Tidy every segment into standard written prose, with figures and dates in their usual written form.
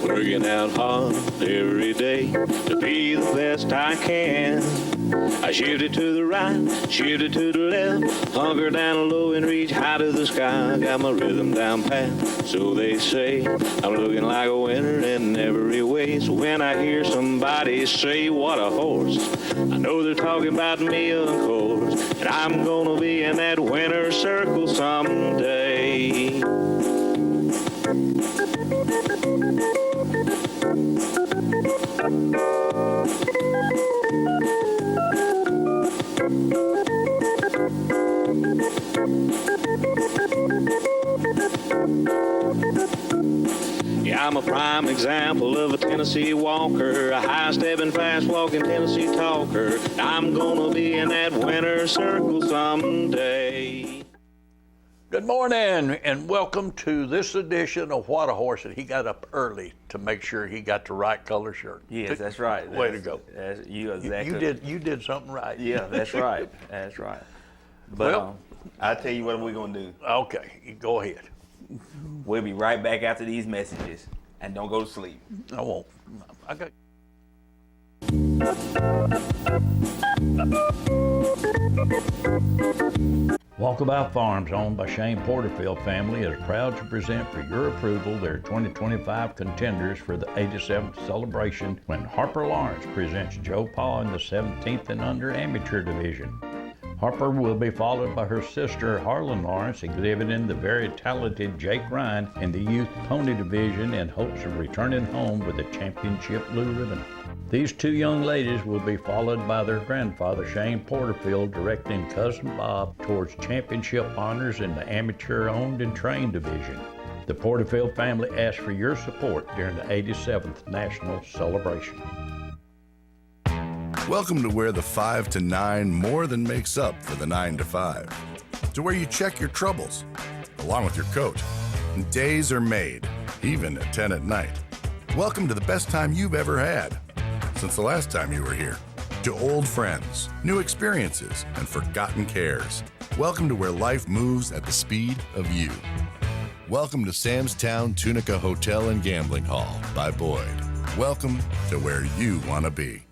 Working out hard every day to be the best I can. I shifted to the right, shifted to the left, hunker down low and reach high to the sky. Got my rhythm down pat, so they say. I'm looking like a winner in every way. So when I hear somebody say, what a horse, I know they're talking about me, of course. And I'm gonna be in that winner's circle someday. Yeah, I'm a prime example of a Tennessee walker, a high-stepping, fast-walking Tennessee talker. I'm gonna be in that winner's circle someday. Good morning, and welcome to this edition of What a Horse. And he got up early to make sure he got the right color shirt. Yes, that's right. Way to go. You exactly. You did something right. Yeah, that's right. That's right. But Well, I'll tell you what we're going to do. Okay, go ahead. we'll be right back after these messages. And don't go to sleep. I won't. I got. Walkabout Farms, owned by Shane Porterfield family, is proud to present for your approval their 2025 contenders for the 87th celebration when Harper Lawrence presents Joe Paw in the 17th and under amateur division. Harper will be followed by her sister Harlan Lawrence, exhibiting the very talented Jake Ryan in the youth pony division in hopes of returning home with a championship blue ribbon. These two young ladies will be followed by their grandfather Shane Porterfield, directing cousin Bob towards championship honors in the amateur owned and trained division. The Porterfield family asks for your support during the 87th National Celebration. Welcome to where the 5 to 9 more than makes up for the 9 to 5. To where you check your troubles, along with your coat. And days are made, even at 10 at night. Welcome to the best time you've ever had, since the last time you were here. To old friends, new experiences, and forgotten cares. Welcome to where life moves at the speed of you. Welcome to Sam's Town Tunica Hotel and Gambling Hall by Boyd. Welcome to where you want to be.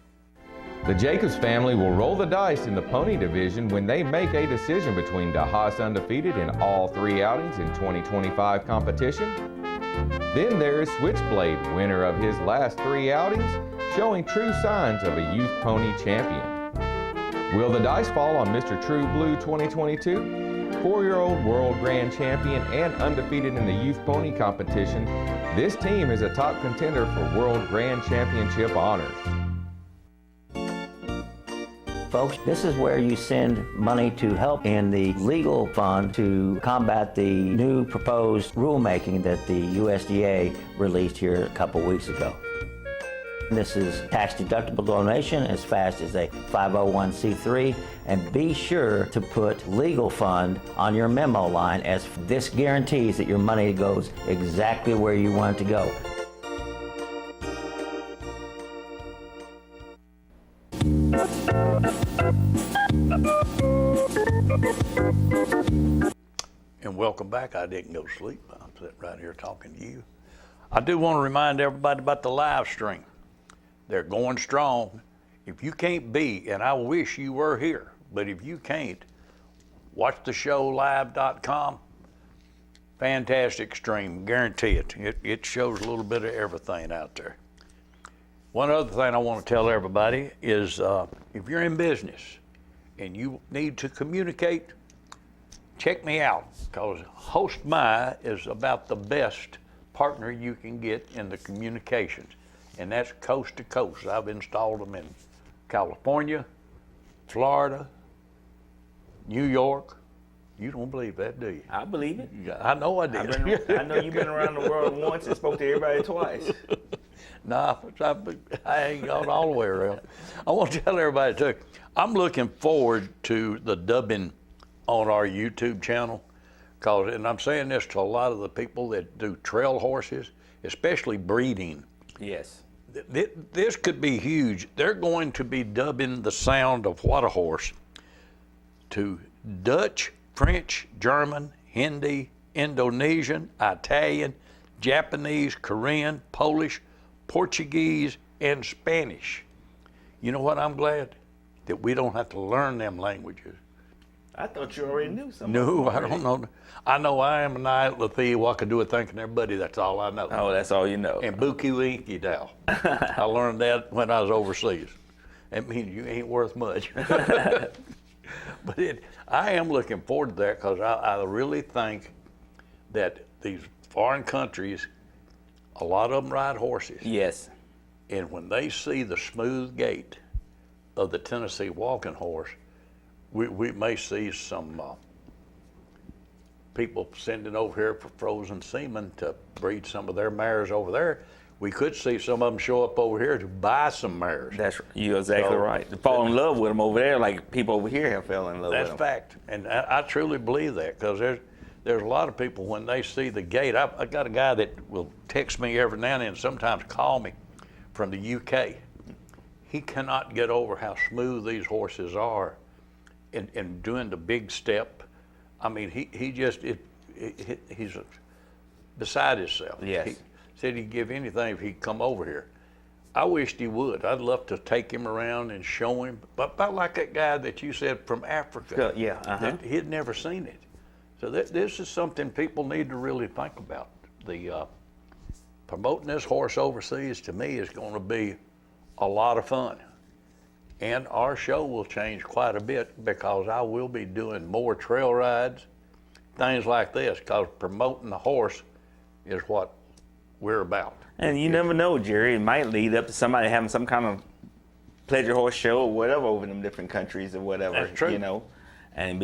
The Jacobs family will roll the dice in the pony division when they make a decision between the Haas undefeated in all 3 outings in 2025 competition. Then there is Switchblade, winner of his last 3 outings, showing true signs of a youth pony champion. Will the dice fall on Mr. True Blue 2022? 4-year-old world grand champion and undefeated in the youth pony competition, this team is a top contender for world grand championship honors. Folks, this is where you send money to help in the legal fund to combat the new proposed rulemaking that the USDA released here a couple weeks ago. This is tax-deductible donation as fast as a 501c3, and be sure to put legal fund on your memo line, as this guarantees that your money goes exactly where you want it to go. And welcome back. I didn't go to sleep. I'm sitting right here talking to you. I do want to remind everybody about the live stream. They're going strong. If you can't be, and I wish you were here, but if you can't, watch the show live.com. Fantastic stream, guarantee it. It shows a little bit of everything out there. One other thing I want to tell everybody is if you're in business and you need to communicate, check me out, because Host My is about the best partner you can get in the communications, and that's coast to coast. I've installed them in California, Florida, New York. You don't believe that, do you? I believe it. I know I did. I know you've been around the world once and spoke to everybody twice. Nah, I ain't gone all the way around. I want to tell everybody too, I'm looking forward to the dubbing on our YouTube channel, and I'm saying this to a lot of the people that do trail horses, especially breeding. Yes. This could be huge. They're going to be dubbing the sound of what a horse to Dutch, French, German, Hindi, Indonesian, Italian, Japanese, Korean, Polish, Portuguese, and Spanish. You know what I'm glad? That we don't have to learn them languages. I thought you already knew something. No, I don't know. I know I am an eye at Lathea, what can do it thinking everybody, that's all I know. Oh, that's all you know. And Buki Winky Dow. I learned that when I was overseas. That means you ain't worth much. But I am looking forward to that because I really think that these foreign countries, a lot of them ride horses. Yes. And when they see the smooth gait of the Tennessee walking horse, we may see some people sending over here for frozen semen to breed some of their mares over there. We could see some of them show up over here to buy some mares. You're exactly right. To fall in love with them over there, like people over here have fell in love with them. That's fact, and I truly believe that because there's a lot of people when they see the gait. I got a guy that will text me every now and then, sometimes call me from the UK. He cannot get over how smooth these horses are, and doing the big step. I mean, he's beside himself. Yes. He said he'd give anything if he'd come over here. I wished he would. I'd love to take him around and show him. But about like that guy that you said from Africa. Yeah. That he'd never seen it. So this is something people need to really think about. The promoting this horse overseas to me is going to be a lot of fun. And our show will change quite a bit because I will be doing more trail rides, things like this, because promoting the horse is what we're about. And you never know, Jerry, it might lead up to somebody having some kind of pleasure horse show or whatever over in them different countries or whatever. That's true. You know, and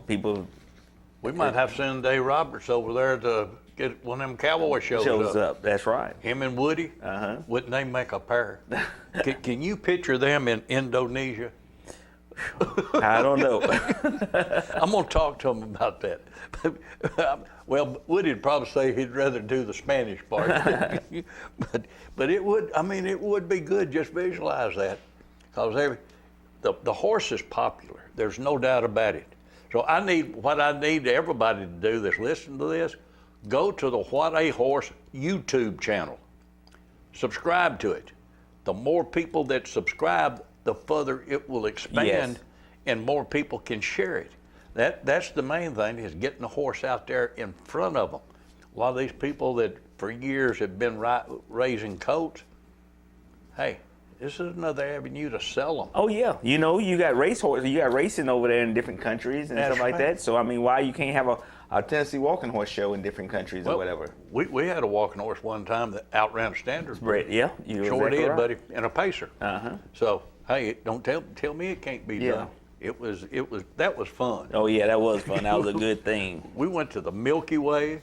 people. We might have to send Dave Roberts over there to get one of them cowboy shows up. That's right. Him and Woody, wouldn't they make a pair? Can you picture them in Indonesia? I don't know. I'm going to talk to him about that. Well, Woody'd probably say he'd rather do the Spanish part. but it would be good. Just visualize that. Because the horse is popular. There's no doubt about it. So what I need everybody to do that's listening to this, go to the What a Horse YouTube channel. Subscribe to it. The more people that subscribe, the further it will expand, and more people can share it. That's the main thing, is getting the horse out there in front of them. A lot of these people that for years have been raising colts, hey, this is another avenue to sell them. Oh yeah, you got race horses, you got racing over there in different countries and stuff like that. So I mean, why you can't have a Tennessee walking horse show in different countries or whatever? We had a walking horse one time that outran a standard. Yeah, you sure exactly did, right. buddy, and a pacer. So hey, don't tell me it can't be Yeah. done. That was fun. Oh yeah, that was fun. That was a good thing. We went to the Milky Way.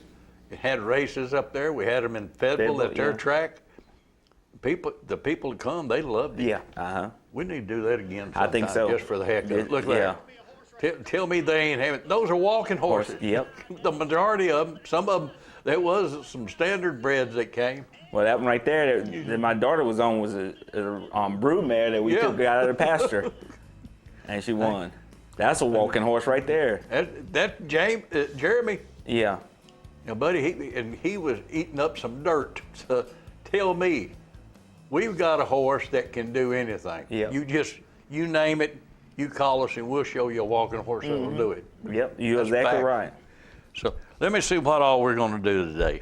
It had races up there. We had them in Fayetteville at their track. The people that come, they loved it. Yeah. We need to do that again sometime, I think so. just for the heck of it. Look there. Yeah. Tell me they ain't having. Those are walking horses. Yep. The majority of them, some of them, there was some standard breds that came. Well, that one right there that my daughter was on was a broodmare that we took out of the pasture, and she won. That's a walking horse right there. That Jeremy. Yeah. Now, buddy, he was eating up some dirt. So tell me, we've got a horse that can do anything. Yep. You name it, you call us and we'll show you a walking horse that'll do it. Yep, you're exactly fact. right. So let me see what all we're going to do today.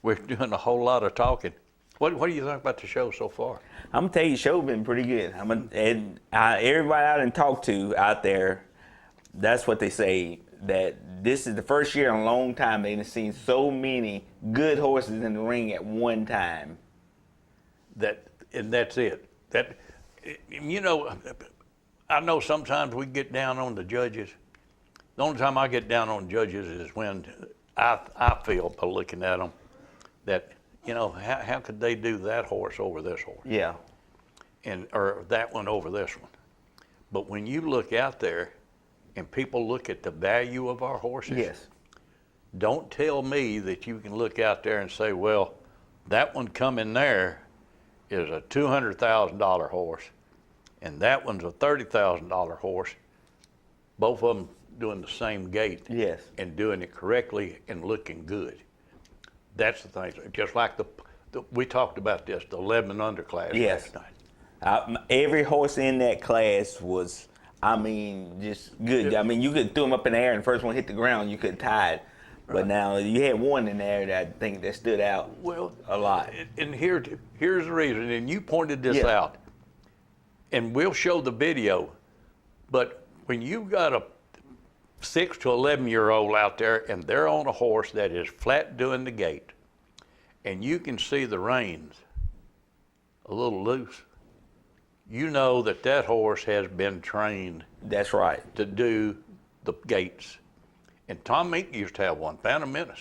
We're doing a whole lot of talking. What do you think about the show so far? I'm gonna tell you, the show been pretty good. Everybody I done talked to out there, that's what they say, that this is the first year in a long time they've seen so many good horses in the ring at one time. And that's it. I know sometimes we get down on the judges. The only time I get down on judges is when I feel by looking at them that, how could they do that horse over this horse? Yeah. Or that one over this one. But when you look out there and people look at the value of our horses, Yes. don't tell me that you can look out there and say, well, that one come in there is a $200,000 horse, and that one's a $30,000 horse. Both of them doing the same gait. Yes. And doing it correctly and looking good. That's the thing. Just like we talked about this, the 11 underclass Yes. last night. Every horse in that class was, I mean, just good. I mean, you could throw them up in the air and the first one hit the ground, you could tie it. But now you had one in there that I think that stood out a lot. And here's the reason, and you pointed this Yeah. out, and we'll show the video, but when you've got a 6 to 11-year-old out there and they're on a horse that is flat doing the gait, and you can see the reins a little loose, you know that horse has been trained. That's right. To do the gaits. And Tom Meek used to have one, Phantom Menace.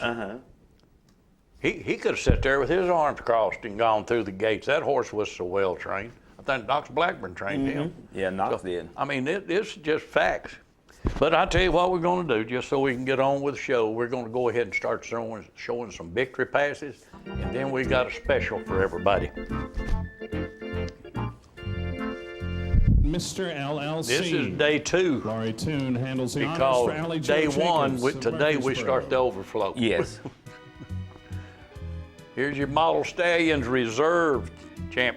He could have sat there with his arms crossed and gone through the gates. That horse was so well trained. I think Knox Blackburn trained him. Yeah, Knox did. I mean, it's just facts. But I'll tell you what we're going to do, just so we can get on with the show. We're going to go ahead and start showing some victory passes, and then we got a special for everybody. Mr. LLC. This is day 2. Laurie Toon handles the honors for Because Allie day Jo 1, Jacobs of today we Murfreesboro. start the overflow. Yes. Here's your Model Stallions Reserve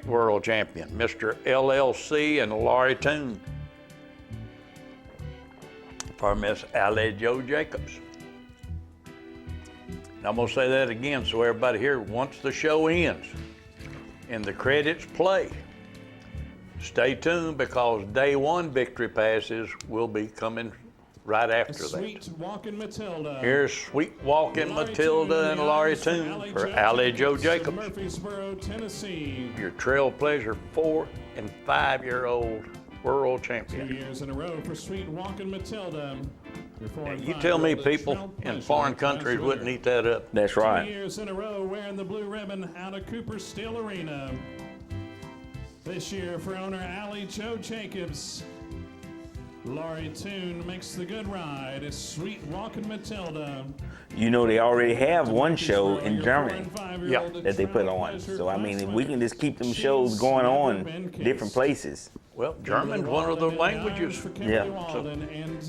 World Champion, Mr. LLC and Laurie Toon. For Miss Allie Jo Jacobs. And I'm going to say that again so everybody here, once the show ends and the credits play, stay tuned because day 1 victory passes will be coming right after that. Sweet Walkin' Matilda. Here's Sweet Walkin' Matilda and Laurie Toon for Allie Jo Jacobs. Murfreesboro, Tennessee. Your Trailblazer 4 and 5-year-old world 2 champion. years in a row for Sweet Walkin' Matilda. Your 4 and You 5 tell me year-old people Trail in Pleasure foreign class countries winner. wouldn't eat that up. That's 2 right. years in a row wearing the blue ribbon out of Cooper Steel Arena. This year for owner Allie Jo Jacobs. Laurie Toon makes the good ride. It's Sweet Walkin' Matilda. You know, they already have one show in Your Germany 4 and 5-year-old that they put Trail on. Pleasure So, I mean, class if we can winner. just keep them She's shows going never on been kissed. different places. Well, German's one of the languages. Yeah.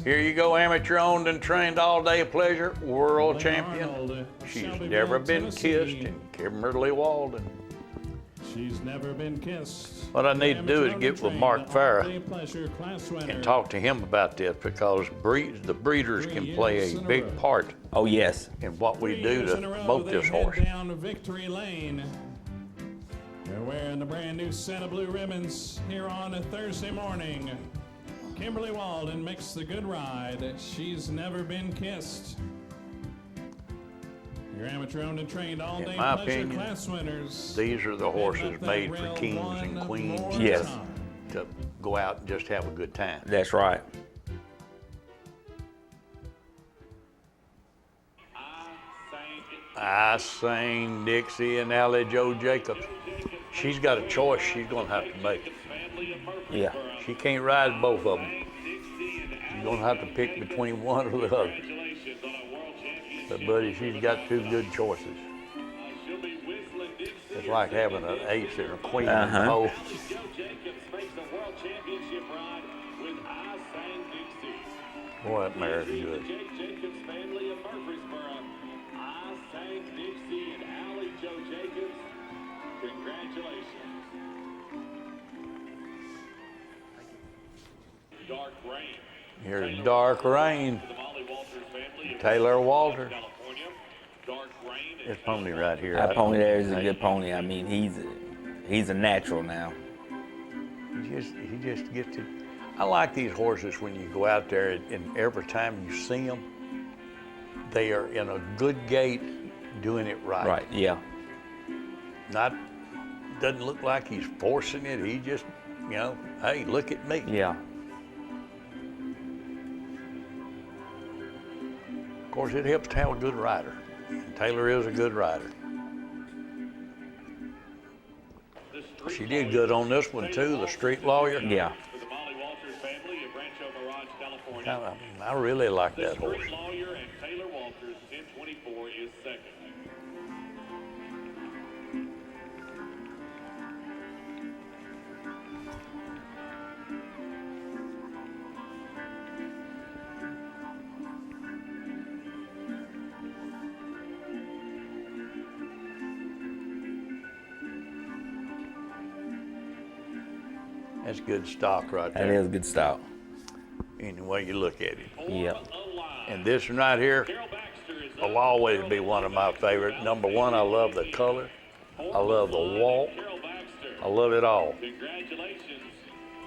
Here you go, amateur owned and trained all day pleasure, world champion. She's never been kissed, and Kimberly Walden. She's never been kissed. What I need to do is get with Mark Farah and and talk to him about this because the breeders can play a big part Oh, yes. in what we do to promote this horse. Down Victory Lane. They're wearing the brand new set of blue ribbons here on a Thursday morning. Kimberly Walden makes the good ride. She's never been kissed. Your amateur owned and trained all day In my pleasure opinion, class winners. These are the horses made for kings and queens Yes. to go out and just have a good time. That's right. I sang Dixie and Allie Jo Jacobs. She's got a choice she's going to have to make. Yeah. She can't ride both of them. She's going to have to pick between one or the other. But, buddy, she's got 2 good choices. It's like having an ace and a queen in the hole. Boy, that mare's good. Here's Dark Rain. Taylor Walter. This pony right here. That pony there is a good pony. I mean, he's a natural now. He just gets to. I like these horses when you go out there and every time you see them, they are in a good gait, doing it right. Right, yeah. Doesn't look like he's forcing it. He just, hey, look at me. Yeah. Of course, it helps to have a good rider. And Taylor is a good rider. She did good on this one too, the street lawyer. Yeah. I really like that horse. That's good stock right That there. is good stock. Any way you look at it. Yep. And this one right here will always be one of my favorite. Number one, I love the color. I love the walk. I love it all.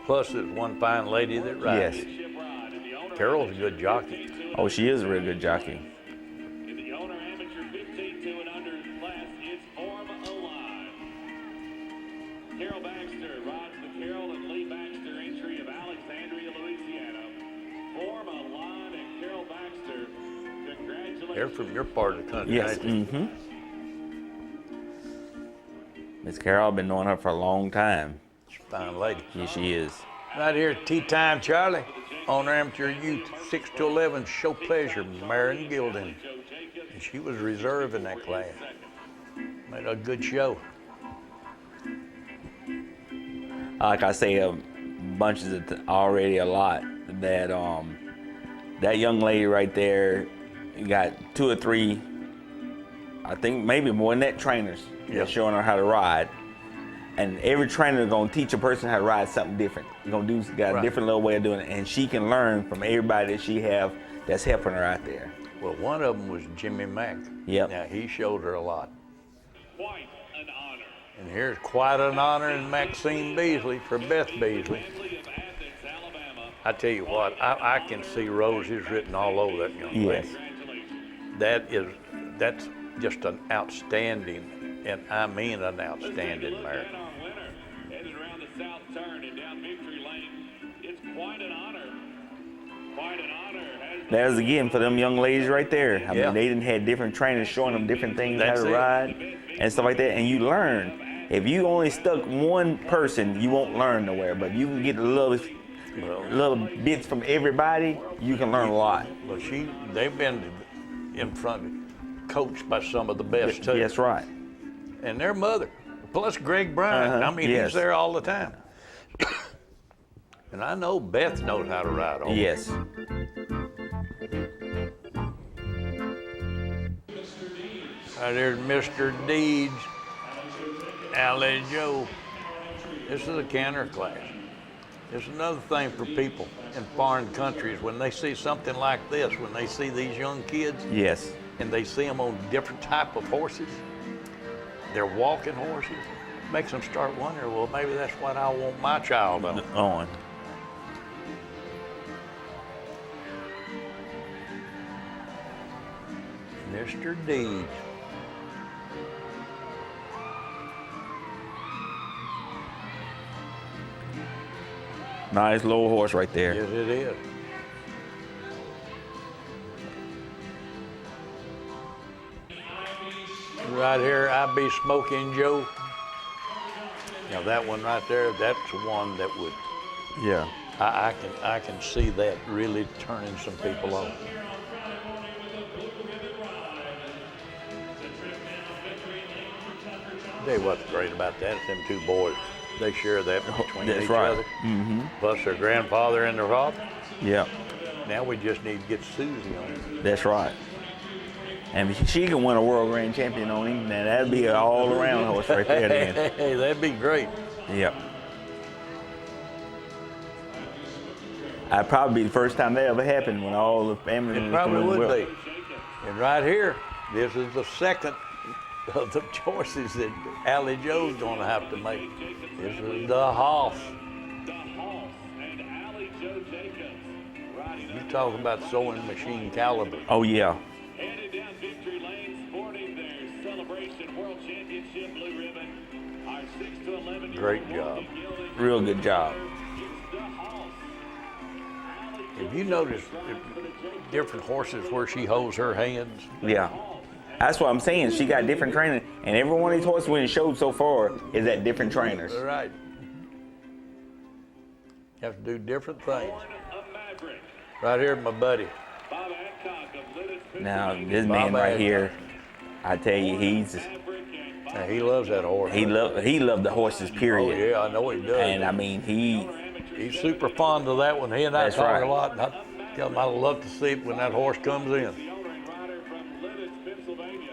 Plus, there's one fine lady that rides. Yes. Carol's a good jockey. Oh, she is a real good jockey. In the owner amateur 15 and under class, it's Form Alive. Carol Baxter rides the Carol and Lee Baxter entry of Alexandria, Louisiana. Form Alive and Carol Baxter, congratulations. They're from your part of the country. Yes. ain't they? Mm-hmm. Miss Carol, I've been knowing her for a long time. She's a fine lady. Yes, she is. Right here, Tea Time Charlie, owner amateur youth, 6 to 11, Show Pleasure, Marion Gilden. And she was reserve in that class. Made a good show. Like I say, bunches of already a lot. That that young lady right there, you got 2 or 3, I think maybe more than that, trainers that's showing her how to ride. And every trainer is gonna teach a person how to ride something different. Got a different little way of doing it, and she can learn from everybody that she have that's helping her out there. Well, one of them was Jimmy Mack. Yep. Now, he showed her a lot. Quite an honor. And here's quite an honor in Maxine Beasley for Beth Beasley. Beasley of Athens, Alabama. I tell you what, I can see roses written all over that young lady. Yes. That's just an outstanding, and I mean an outstanding mare. And our winner, headed around the south turn and down victory lane. It's quite an honor. Quite an honor. There's again for them young ladies right there. I Yeah. mean, they didn't had different trainers showing them different things That's how to it. ride and stuff like that, and you learn. If you only stuck one person, you won't learn nowhere. But you can get little bits from everybody, you can learn a lot. Well, they've been in front, coached by some of the best too. That's right. And their mother, plus Greg Bryant. I mean, Yes. he's there all the time. And I know Beth knows how to ride on. Yes. Right there's Mr. Deeds, Allie Joe. This is a canter class. It's another thing for people in foreign countries when they see something like this, when they see these young kids Yes. and they see them on different type of horses, they're walking horses, makes them start wondering, well, maybe that's what I want my child on. On. Mr. Deeds. Nice little horse right there. Yes, it is. Right here, I Be Smoking Joe. Now that one right there, that's one that would, Yeah. I can see that really turning some people on. Tell you what's great about that is them two boys. They share that between That's each right. other. Plus their grandfather and their father. Yeah. Now we just need to get Susie on it. That's right. And if she can win a world grand champion on him, then that'd be an all-around horse right there. Then. Hey, that'd be great. Yep. That'd probably be the first time that ever happened when all the family It was probably doing would well. be. And right here, this is the second of the choices that Allie Joe's going to have to make. This is the Hoss. The Hoss and Allie Joe Jacobs riding You talk about sewing machine caliber. Oh yeah. headed down victory lane, sporting their Celebration World Championship blue ribbon. Our 6 to 11 Great job. Real good job. It's the Hoss. If you notice different horses where she holds her hands, Yeah. That's what I'm saying. She got different training, and every one of these horses we done showed so far is at different trainers. all right. You have to do different things. A Maverick. Right here, my buddy. Bob Adcock of Lidditz, Now this man Bob right Adams. here, I tell you, Maverick and Bob Now, he loves that horse. he loved the horses. Oh Period. yeah, I know he does. And I mean He's super fond of that one. He and I That's talk right. a lot. And I tell him I'd love to see it when that horse comes in. the owner and rider from Lidditz, Pennsylvania.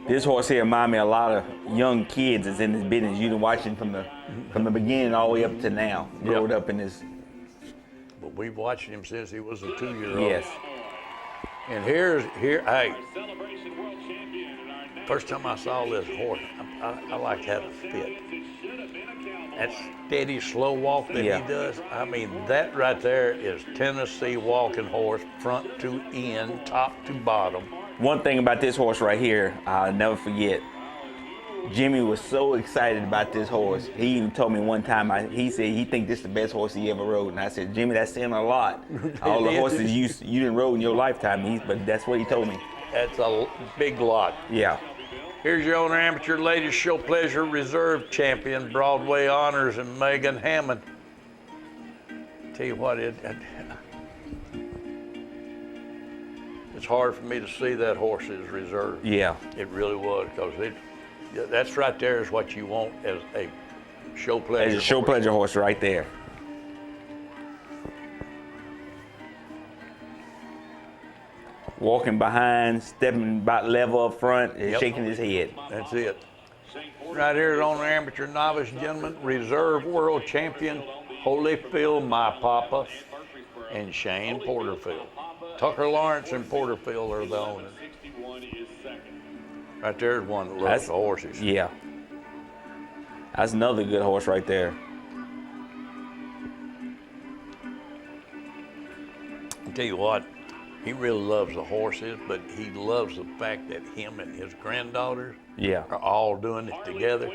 this horse here remind me of a lot of young kids that's in this business. You done watching from the from the beginning all the way up to now. Growing up in this. But we've watched him since he was a 2-year-old. Yes. And hey, first time I saw this horse, I liked how it fit. That steady, slow walk that he does, I mean, that right there is Tennessee walking horse, front to end, top to bottom. One thing about this horse right here, I'll never forget. Jimmy was so excited about this horse. He even told me one time, he said he think this is the best horse he ever rode. And I said, Jimmy, that's saying a lot. All the horses you didn't rode in your lifetime, but that's what he told me. That's a big lot. Yeah. Here's your owner, amateur ladies show pleasure reserve champion, Broadway Honors, and Megan Hammond. Tell you what, it's hard for me to see that horse's reserve. Yeah. It really was, because that's right there is what you want as a show pleasure As a show pleasure horse right there. Walking behind, stepping about level up front, and shaking his head. That's it. Right here is owner, amateur novice gentleman, reserve world champion, Holyfield, my papa, and Shane Porterfield. Tucker Lawrence and Porterfield are the owners. Right there's one that loves the horses. Yeah. That's another good horse right there. I'll tell you what, he really loves the horses, but he loves the fact that him and his granddaughters are all doing it together.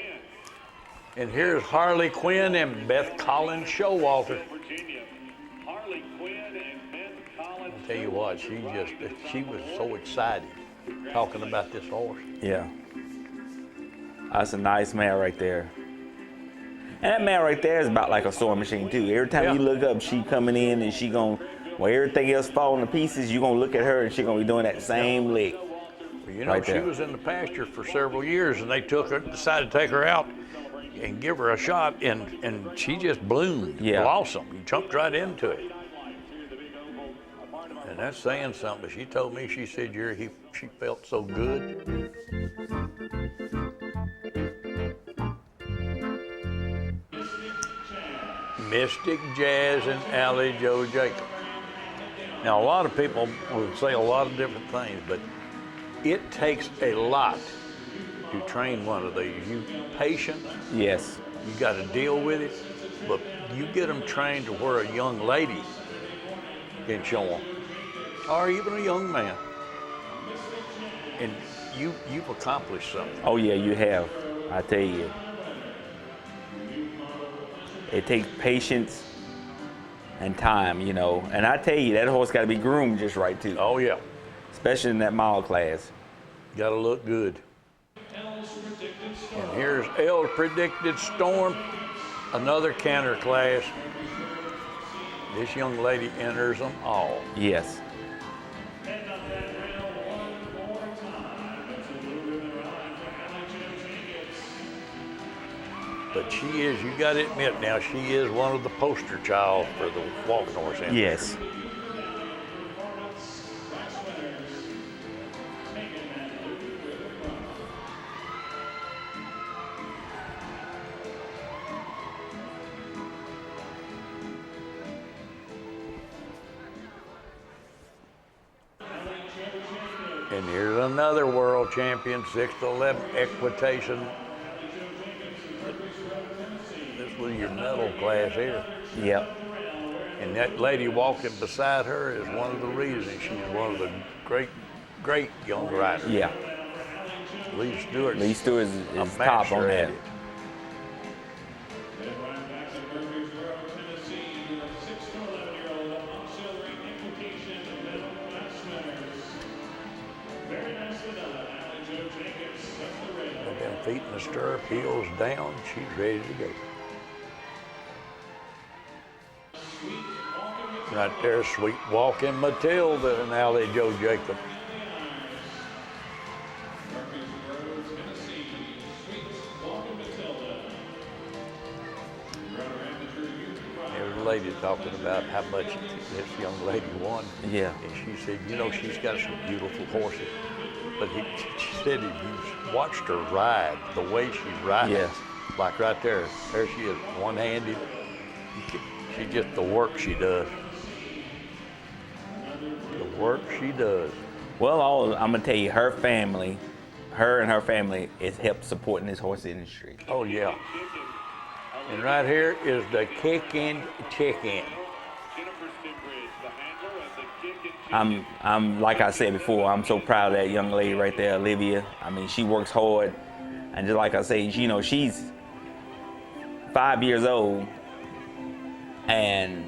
And here's Harley Quinn and Beth Collins Showalter. I'll tell you what, she was so excited talking about this horse. Yeah. That's a nice mare right there. And that mare right there is about like a sewing machine too. Every time you look up, she coming in and she gonna, when everything else falling to pieces, you gonna look at her and she gonna be doing that same lick. Well, you know, she was in the pasture for several years, and they decided to take her out and give her a shot, and she just bloomed. Blossom. You jumped right into it. And that's saying something, but she told me, she said, she felt so good. Mystic Jazz and Allie Joe Jacob. Now, a lot of people will say a lot of different things, but it takes a lot to train one of these. You patient. Yes. You got to deal with it, but you get them trained to where a young lady can show them, or even a young man, and you've accomplished something. Oh yeah, you have. I tell you. It takes patience and time, you know. And I tell you, that horse got to be groomed just right too. Oh yeah. Especially in that mile class. Got to look good. And here's L's Predicted Storm, another canter class. This young lady enters them all. Yes. But she is, you got to admit now, she is one of the poster child for the walking horse industry. Yes. And here's another world champion, 6 to 11 equitation. This was your medal class here. Yep. And that lady walking beside her is one of the reasons she's one of the great young riders. Yeah. Lee Stewart. Lee Stewart is top on that. With them feet in the stirrup, heels down, she's ready to go. Right there, Sweet Walking Matilda and Allie Joe Jacob. There's a lady talking about how much this young lady won. Yeah. And she said, you know, she's got some beautiful horses. But she said he's watched her ride, the way she rides. Yes. Like right there. There she is, one-handed. She just, the work she does. The work she does. Well, I'm gonna tell you, her and her family is helped supporting this horse industry. Oh, yeah. And right here is the kick-in chicken. I'm like I said before, I'm so proud of that young lady right there, Olivia. I mean, she works hard, and just like I say, you know, she's 5 years old, and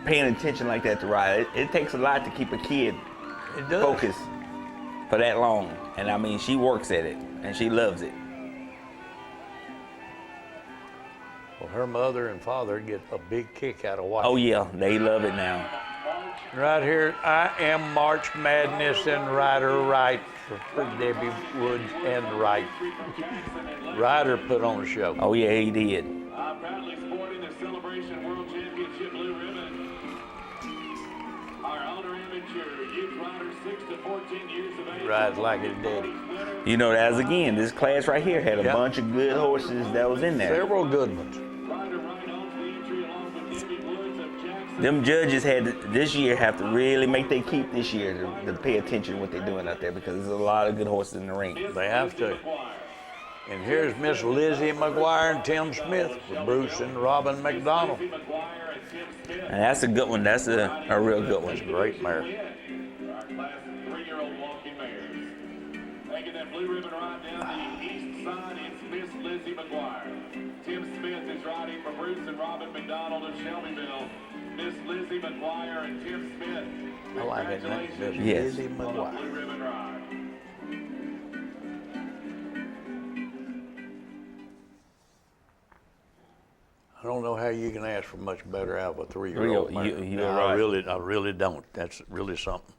paying attention like that to ride, it takes a lot to keep a kid focused for that long. And I mean, she works at it, and she loves it. Well, her mother and father get a big kick out of watching. Oh yeah, they love it now. Right here, I am March Madness and Ryder Wright for Debbie Woods and Wright. Ryder put on a show. Oh yeah, he did. Proudly sporting the Celebration World Championship blue ribbon. Our owner amateur youth rider, 6 to 14 years of age. Rides like his daddy. You know, as again, this class right here had a bunch of good horses that was in there. Several good ones. Rider right on to the entry along with Debbie Woods of Jackson. Them judges had this year have to really make they keep this year to pay attention to what they're doing out there, because there's a lot of good horses in the ring. They have to. And here's Miss Lizzie McGuire and Tim Smith for Bruce and Robin McDonald. And that's a good one. That's a real good one. Great mare. Our class of 3-year-old walking mares. Taking that blue ribbon ride down the east side, it's Miss Lizzie McGuire. Tim Smith is riding for Bruce and Robin McDonald of Shelbyville. Miss Lizzie McGuire and Tim Smith. I like it. Miss Yes. Lizzie McGuire. Blue ribbon ride. I don't know how you can ask for much better out of a 3-year-old. You're I right. really don't. That's really something.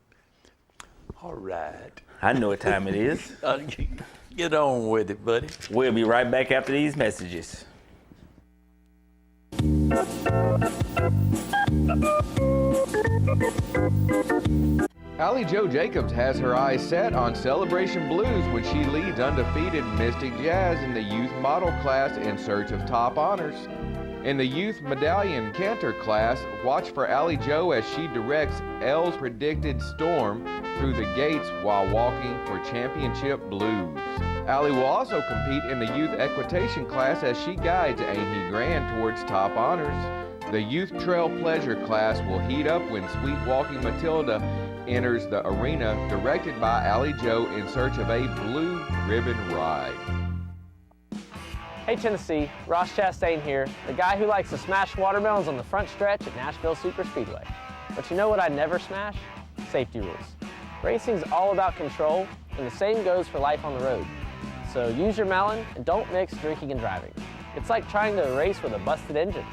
All right. I know what time it is. Get on with it, buddy. We'll be right back after these messages. Allie Jo Jacobs has her eyes set on Celebration Blues when she leads undefeated Mystic Jazz in the youth model class in search of top honors. In the youth medallion canter class, watch for Allie Jo as she directs L's predicted storm through the gates while walking for championship blues. Allie will also compete in the youth equitation class as she guides Ain't He Grand towards top honors. The youth trail pleasure class will heat up when Sweet Walking Matilda enters the arena, directed by Allie Jo in search of a blue ribbon ride. Hey Tennessee, Ross Chastain here, the guy who likes to smash watermelons on the front stretch at Nashville Super Speedway. But you know what I never smash? Safety rules. Racing's all about control, and the same goes for life on the road. So use your melon and don't mix drinking and driving. It's like trying to race with a busted engine.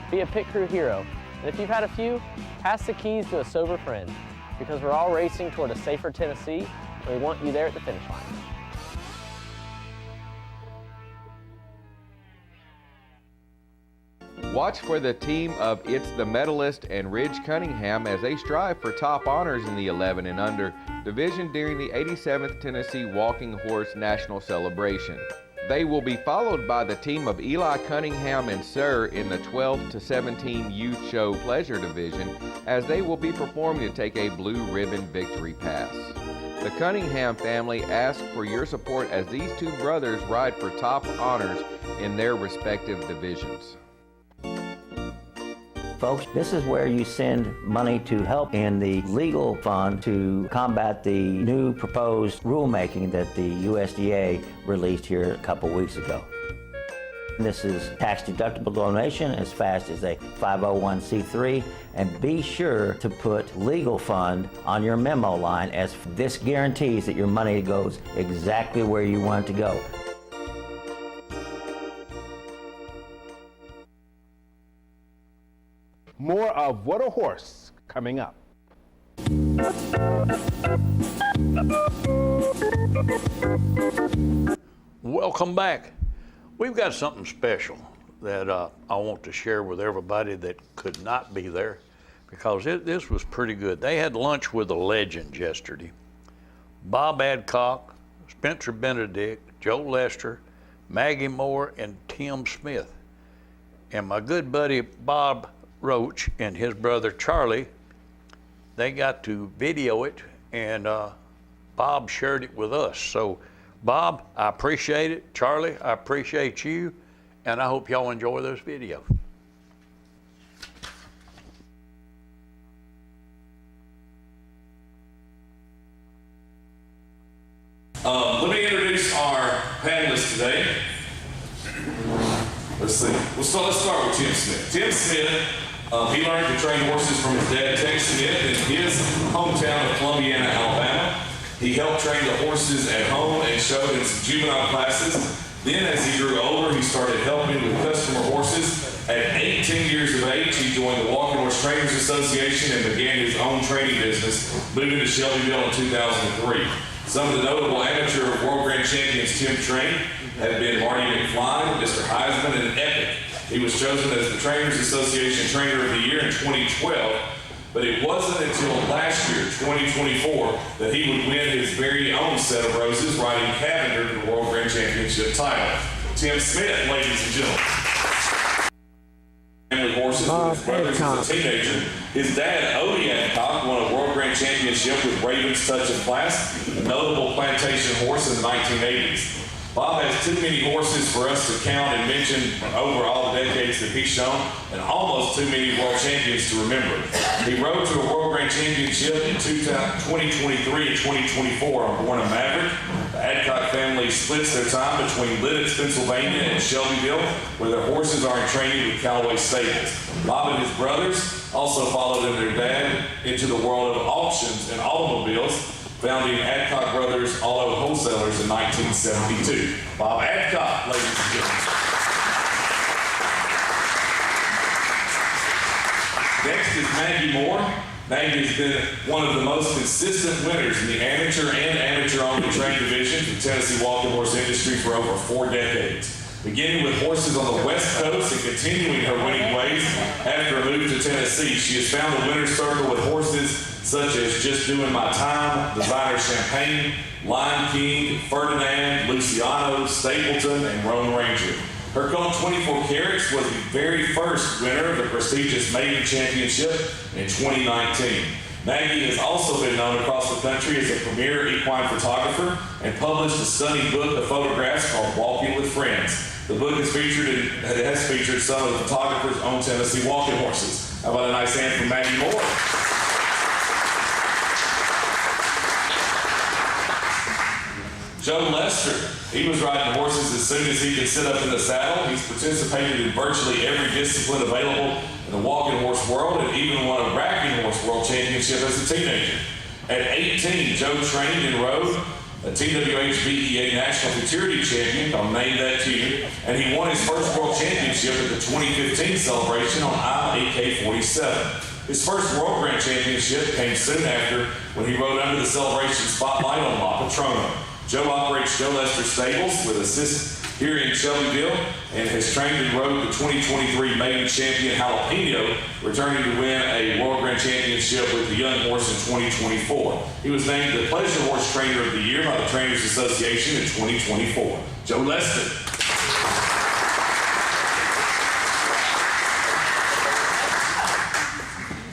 Be a pit crew hero, and if you've had a few, pass the keys to a sober friend, because we're all racing toward a safer Tennessee, and we want you there at the finish line. Watch for the team of It's the Medalist and Ridge Cunningham as they strive for top honors in the 11 and under division during the 87th Tennessee Walking Horse National Celebration. They will be followed by the team of Eli Cunningham and Sir in the 12 to 17 Youth Show Pleasure Division, as they will be performing to take a blue ribbon victory pass. The Cunningham family asks for your support as these two brothers ride for top honors in their respective divisions. Folks, this is where you send money to help in the legal fund to combat the new proposed rulemaking that the USDA released here a couple weeks ago. This is tax-deductible donation as fast as a 501c3, and be sure to put legal fund on your memo line, as this guarantees that your money goes exactly where you want it to go. More of What a Horse coming up. Welcome back. We've got something special that I want to share with everybody that could not be there, because this was pretty good. They had lunch with the legends yesterday. Bob Adcock, Spencer Benedict, Joe Lester, Maggie Moore, and Tim Smith. And my good buddy Bob Roach and his brother Charlie, they got to video it, and Bob shared it with us. So Bob, I appreciate it. Charlie, I appreciate you, and I hope y'all enjoy those videos. Let me introduce our panelists today. Let's see. Let's start with Tim Smith. Tim Smith, he learned to train horses from his dad, Tex Smith, in his hometown of Columbiana, Alabama. He helped train the horses at home and showed in some juvenile classes. Then, as he grew older, he started helping with customer horses. At 18 years of age, he joined the Walking Horse Trainers Association and began his own training business, moving to Shelbyville in 2003. Some of the notable amateur World Grand Champions Tim trained have been Marty McFly, Mr. Heisman, and Epic. He was chosen as the Trainers Association Trainer of the Year in 2012, but it wasn't until last year, 2024, that he would win his very own set of roses, riding Cavender to the World Grand Championship title. Tim Smith, ladies and gentlemen. Family horses with his brothers as a teenager. His dad, Odie Adcock, won a World Grand Championship with Raven's Touch of Class, a notable plantation horse in the 1980s. Bob has too many horses for us to count and mention over all the decades that he's shown, and almost too many world champions to remember. He rode to a World Grand Championship in 2023 and 2024 on Born a Maverick. The Adcock family splits their time between Lidditz, Pennsylvania and Shelbyville, where their horses are in training with Callaway Stables. Bob and his brothers also followed in their dad into the world of auctions and automobiles, founding Adcock Brothers Auto Wholesalers in 1972. Bob Adcock, ladies and gentlemen. Next is Maggie Moore. Maggie has been one of the most consistent winners in the amateur and amateur-only train divisions of the Tennessee walking horse industry for over 4 decades. Beginning with horses on the West Coast and continuing her winning ways after a move to Tennessee, she has found the winner's circle with horses such as Just Doing My Time, Designer Champagne, Lion King, Ferdinand, Luciano, Stapleton, and Roan Ranger. Her colt 24 Carats was the very first winner of the prestigious Maiden Championship in 2019. Maggie has also been known across the country as a premier equine photographer and published a stunning book of photographs called Walking with Friends. The book has featured some of the photographer's own Tennessee walking horses. How about a nice hand from Maggie Moore? Joe Lester, he was riding horses as soon as he could sit up in the saddle. He's participated in virtually every discipline available in the walking horse world and even won a racking horse world championship as a teenager. At 18, Joe trained and rode a TWHBEA National Futurity Champion called Name That Tune, and he won his first world championship at the 2015 celebration on AK-47. His first World Grand Championship came soon after when he rode under the celebration spotlight on La Patrona. Joe operates Joe Lester Stables with assists here in Shelbyville and has trained and rode the 2023 Maiden Champion Jalapeno, returning to win a World Grand Championship with the young horse in 2024. He was named the Pleasure Horse Trainer of the Year by the Trainers Association in 2024. Joe Lester.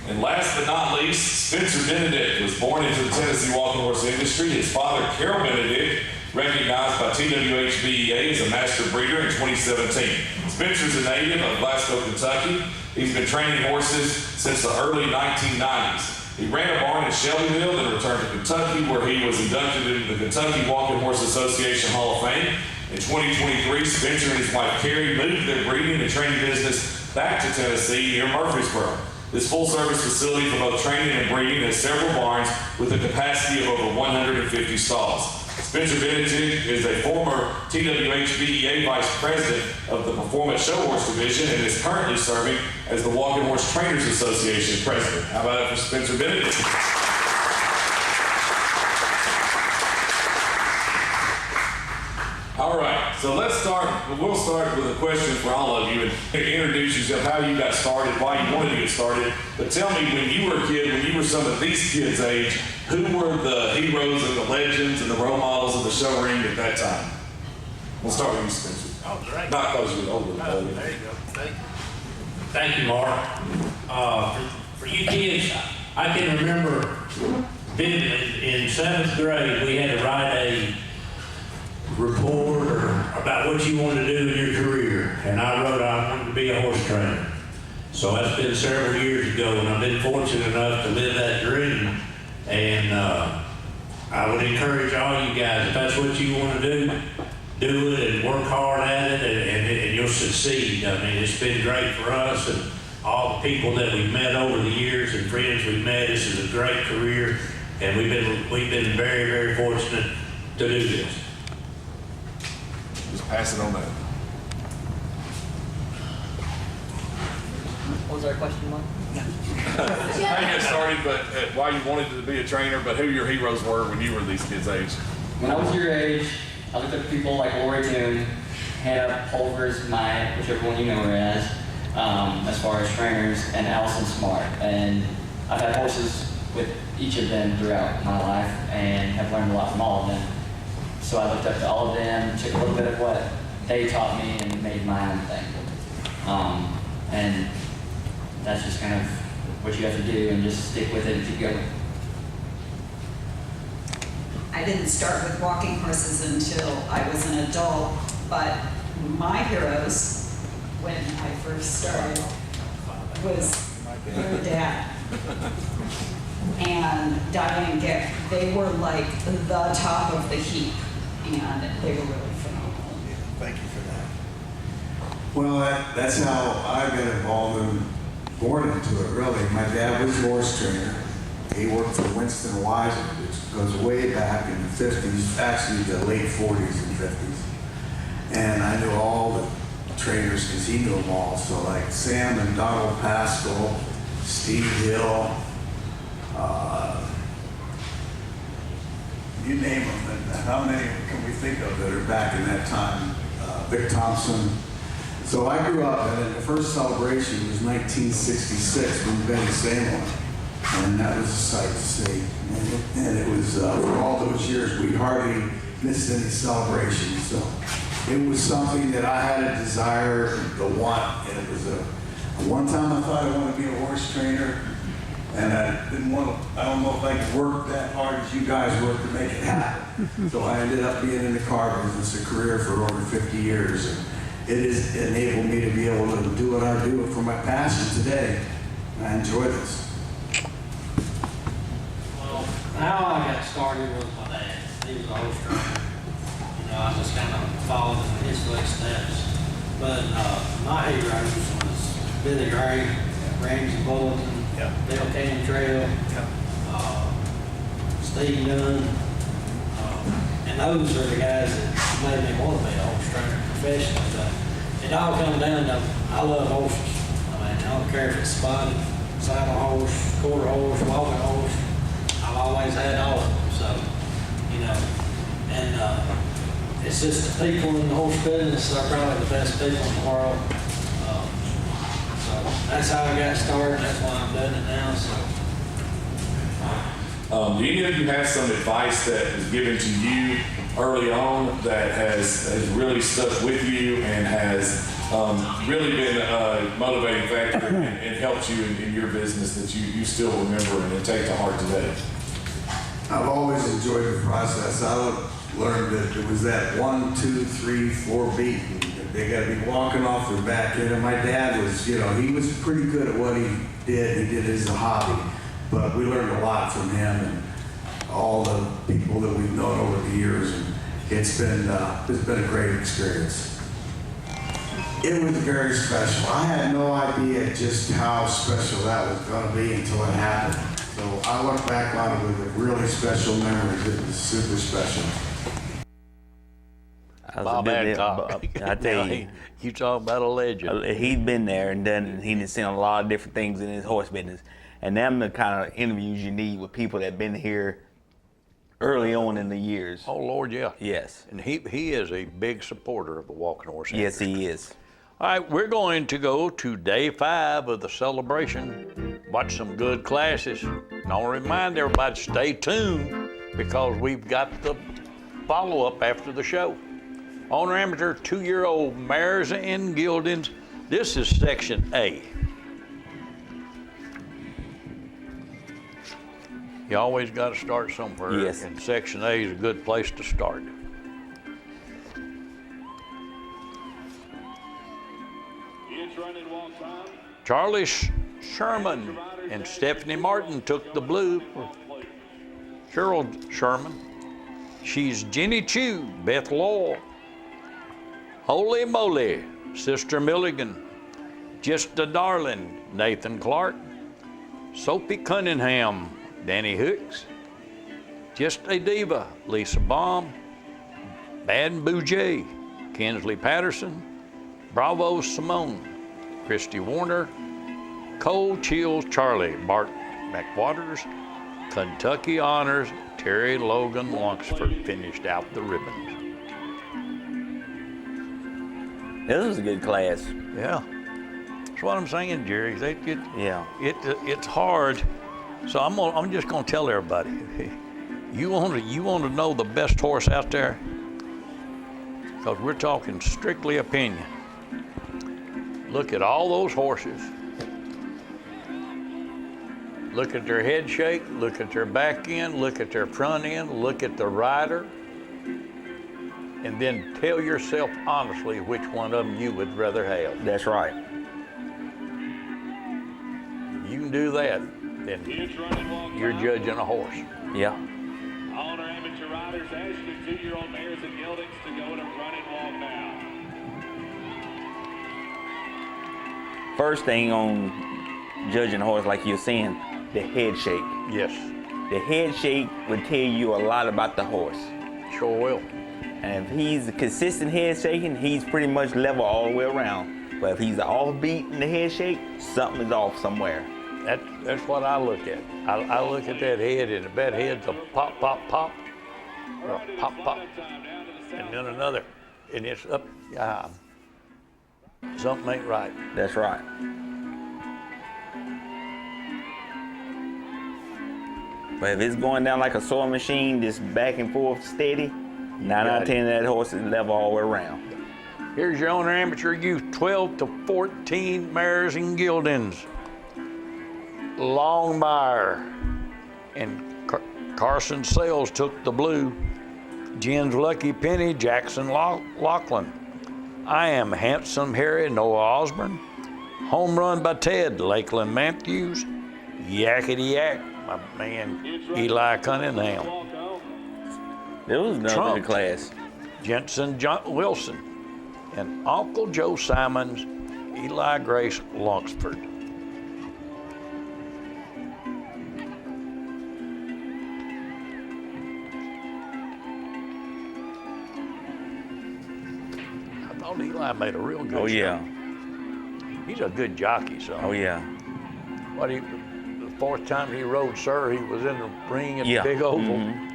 And last but not least, Spencer Benedict was born into the Tennessee walking horse industry. His father, Carol Benedict, recognized by TWHBEA as a master breeder in 2017. Spencer's a native of Glasgow, Kentucky. He's been training horses since the early 1990s. He ran a barn in Shelbyville and returned to Kentucky, where he was inducted into the Kentucky Walking Horse Association Hall of Fame. In 2023, Spencer and his wife Carrie moved their breeding and training business back to Tennessee near Murfreesboro. This full-service facility for both training and breeding has several barns with a capacity of over 150 stalls. Spencer Benedict is a former TWHBEA Vice President of the Performance Show Horse Division and is currently serving as the Walking Horse Trainers Association President. How about it for Spencer Benedict? All right, so we'll start with a question for all of you and introduce yourself, how you got started, why you wanted to get started. But tell me, when you were a kid, when you were some of these kids' age, who were the heroes and the legends and the role models of the show ring at that time? We'll start with you, Spencer. Oh, great. Not because you're older. Oh, there you go. Thank you, Mark. For you kids, I can remember vividly in 7th grade, we had to write a report or about what you wanted to do in your career. And I wrote I wanted to be a horse trainer. So that's been several years ago, and I've been fortunate enough to live that dream. And I would encourage all you guys, if that's what you want to do it and work hard at it, and you'll succeed. I mean, it's been great for us and all the people that we've met over the years and friends we've met. This is a great career, and we've been very, very fortunate to do this. Just pass it on down. What was our question, Mark? How you got started, but why you wanted to be a trainer, but who your heroes were when you were these kids' age. When I was your age, I looked up to people like Lori Toon, Hannah Pulvers, Maya, whichever one you know her as far as trainers, and Allison Smart. And I've had horses with each of them throughout my life and have learned a lot from all of them. So I looked up to all of them, took a little bit of what they taught me and made my own thing. And that's just kind of what you have to do and just stick with it and keep going. I didn't start with walking horses until I was an adult, but my heroes when I first started was your dad and Diane Gick. They were like the top of the heap, and they were really phenomenal. Thank you for that. Well, that's how I got involved and born into it, really. My dad was a horse trainer. He worked for Winston Weiser, which goes way back in the 50s, actually the late 40s and 50s. And I knew all the trainers because he knew them all. So like Sam and Donald Pascal, Steve Hill, you name them. And how many can we think of that are back in that time? Vic Thompson. So I grew up, and the first celebration was 1966 when Benny Seymour. And that was a sight to see. And it was, for all those years, we hardly missed any celebrations. So it was something that I had a desire to want. And it was one time I thought I wanted to be a horse trainer. And I didn't want to, I don't know if I could work that hard as you guys worked to make it happen. So I ended up being in the car business, a career for over 50 years. And it has enabled me to be able to do what I do for my passion today. I enjoy this. How I got started was my dad. He was a horse trainer. You know, I just kind of followed in his footsteps. But my heroes was Billy Gray, Ramsey Bulletin, Bill Canyon Trail, Steve Dunn. And those are the guys that made me want to be a horse trainer professionally. But it all comes down to, I love horses. I mean, I don't care if it's spotted, saddle horse, quarter horse, walking horse. I've always had all of them, so, you know, and it's just the people in the horse business are probably the best people in the world. So that's how I got started, that's why I'm doing it now, so. Do any of you have some advice that was given to you early on that has really stuck with you and has really been a motivating factor and helped you in your business that you still remember and take to heart today? I've always enjoyed the process. I learned that it was that 1, 2, 3, 4 beat. They got to be walking off their back end. And my dad was, you know, he was pretty good at what he did. He did it as a hobby. But we learned a lot from him and all the people that we've known over the years. And it's been a great experience. It was very special. I had no idea just how special that was going to be until it happened. So I look back on it with really special memories. It was super special. Bob Adcock. I tell you, you talk about a legend. He's been there and done. He's seen a lot of different things in his horse business, and them the kind of interviews you need with people that have been here early on in the years. Oh Lord, yeah. Yes. And he is a big supporter of the walking horse industry. Yes, he is. All right, we're going to go to day 5 of the celebration. Watch some good classes. And I want to remind everybody, stay tuned because we've got the follow-up after the show. Owner amateur 2-year-old mares and geldings. This is section A. You always got to start somewhere. Yes. And section A is a good place to start. Charlie Sherman and Stephanie Martin took the blue for Cheryl Sherman. She's Jenny Chew, Beth Lowell, Holy Moly, Sister Milligan, Just a Darling, Nathan Clark, Sophie Cunningham, Danny Hicks, Just a Diva, Lisa Baum, Bad Bouget, Kinsley Patterson, Bravo Simone, Christy Warner, Cole Chills Charlie, Bart McWaters, Kentucky Honors, Terry Logan Lunsford finished out the ribbons. This was a good class. Yeah. That's what I'm saying, Jerry. Yeah. It's hard. So I'm just gonna tell everybody. You want to know the best horse out there? Because we're talking strictly opinion. Look at all those horses. Look at their head shake, look at their back end, look at their front end, look at the rider, and then tell yourself honestly which one of them you would rather have. That's right. You can do that, then you're judging a horse. Yeah. Owner amateur riders ask your 2-year-old mares and geldings to go to run and walk now. First thing on judging a horse, like you're saying, the head shake. Yes. The head shake would tell you a lot about the horse. Sure will. And if he's a consistent head shaking, he's pretty much level all the way around. But if he's offbeat in the head shake, something is off somewhere. That's what I look at. I look at that head, and if that head's a pop, pop, pop, or a pop, pop, and then another, and it's up, something ain't right. That's right. But if it's going down like a sewing machine, just back and forth steady, 9 out of 10 of that horse is level all the way around. Here's your owner amateur youth, 12 to 14 mares and geldings. Longmire and Carson Sales took the blue. Jen's Lucky Penny, Jackson Lachlan. I Am Handsome Harry, Noah Osborne. Home Run by Ted, Lakeland Matthews. Yakety Yak, my man Eli Cunningham. There was another good class. Jensen Wilson and Uncle Joe Simons, Eli Grace Lunsford. I thought Eli made a real good Oh, yeah. shot. He's a good jockey, so. Oh, yeah. The fourth time he rode, sir, he was in the ring at the Big Oval. Mm-hmm.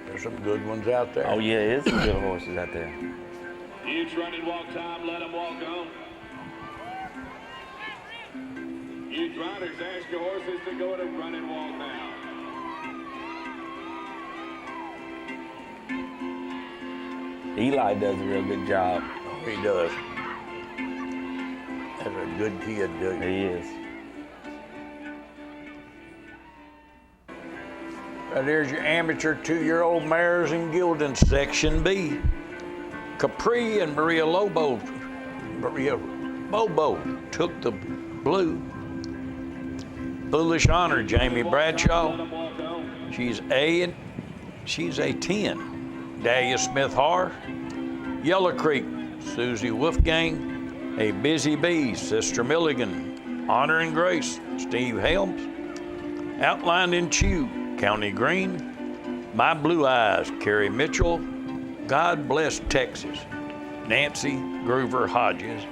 There's some good ones out there. Oh, yeah, there's some good horses out there. Huge run and walk time, let them walk on. Huge riders ask your horses to go to run and walk now. Eli does a real good job. Oh, he does. That's a good kid, dude. He is. Right here's your amateur 2-year-old mares and geldings, section B. Capri and Maria Bobo took the blue. Foolish Honor, Jamie Bradshaw. She's a 10. Dahlia Smith Har. Yellow Creek, Susie Wolfgang. A Busy Bee, Sister Milligan. Honor and Grace, Steve Helms. Outlined in Chew, County Green. My Blue Eyes, Carrie Mitchell. God Bless Texas, Nancy Groover Hodges.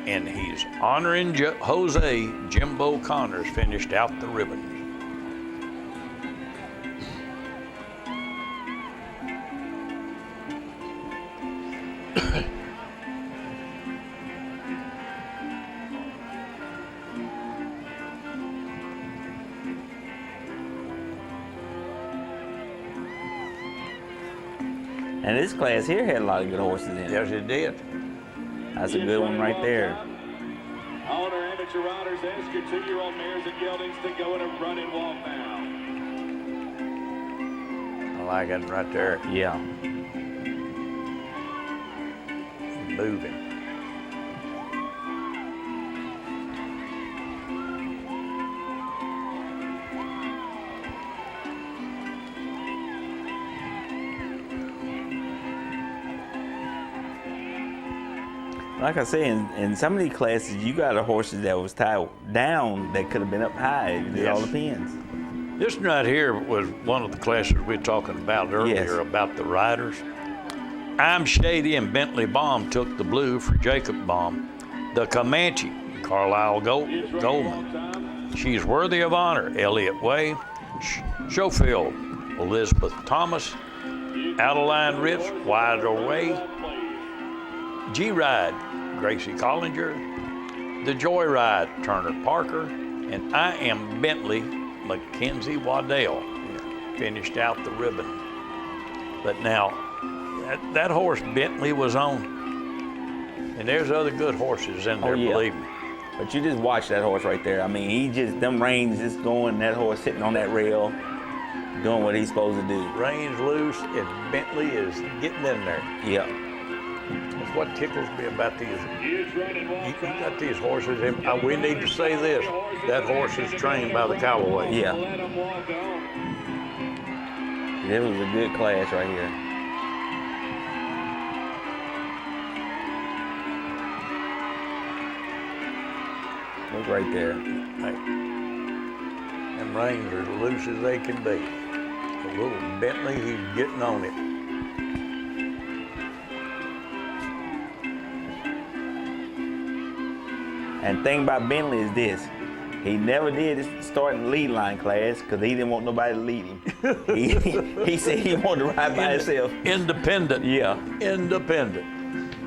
And he's honoring Jose Jimbo Connors finished out the ribbons. this class here had a lot of good horses in it. Yes, it did. That's a good one right there. Owner amateur riders, ask your 2-year-old mares and geldings to go in a run and walk now. I like it right there. Yeah. Moving. Like I say, in some of these classes, you got horses that was tied down that could have been up high. It all depends. This one right here was one of the classes we were talking about earlier about the riders. I'm Shady and Bentley Baum took the blue for Jacob Baum. The Comanche, Carlisle Goldman. She's Worthy of Honor, Elliott Way. Schofield, Elizabeth Thomas. Adeline Ritz, Wide Away. G-Ride, Gracie Collinger. The Joyride, Turner Parker. And I Am Bentley, Mackenzie Waddell. Finished out the ribbon. But now, that horse Bentley was on. And there's other good horses in there, believe me. But you just watch that horse right there. I mean, he just, them reins just going, that horse sitting on that rail, doing what he's supposed to do. Reins loose, and Bentley is getting in there. Yeah. That's what tickles me about these. You got these horses, and we need to say this, that horse is trained by the Callaway. Yeah. This was a good class right here. Look right there. Hey, them reins are as loose as they can be. A little Bentley, he's getting on it. And the thing about Bentley is this. He never did start in the lead line class because he didn't want nobody to lead him. he said he wanted to ride by himself. Independent. Yeah. Independent.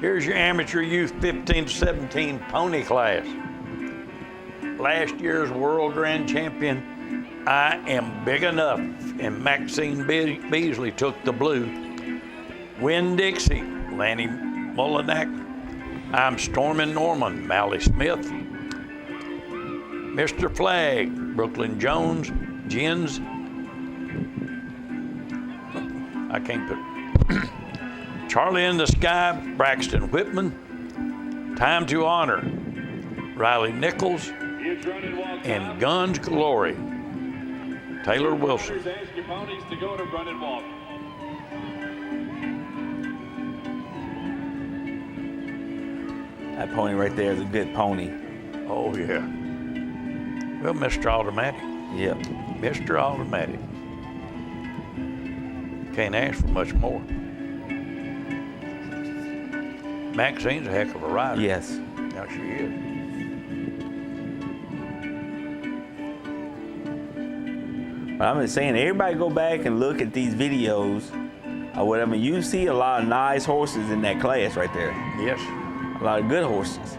Here's your amateur youth 15 to 17 pony class. Last year's world grand champion, I Am Big Enough, and Maxine Beasley took the blue. Win Dixie, Lanny Mullinack. I'm Stormin' Norman, Mally Smith. Mr. Flag, Brooklyn Jones, Jens. I can't put. Charlie in the Sky, Braxton Whitman. Time to Honor, Riley Nichols. And Guns Glory, Taylor Wilson. That pony right there is a good pony. Oh, yeah. Well, Mr. Automatic. Yep. Mr. Automatic. Can't ask for much more. Maxine's a heck of a rider. Yes. Now she is. I'm just saying, everybody go back and look at these videos or whatever. You see a lot of nice horses in that class right there. Yes. A lot of good horses.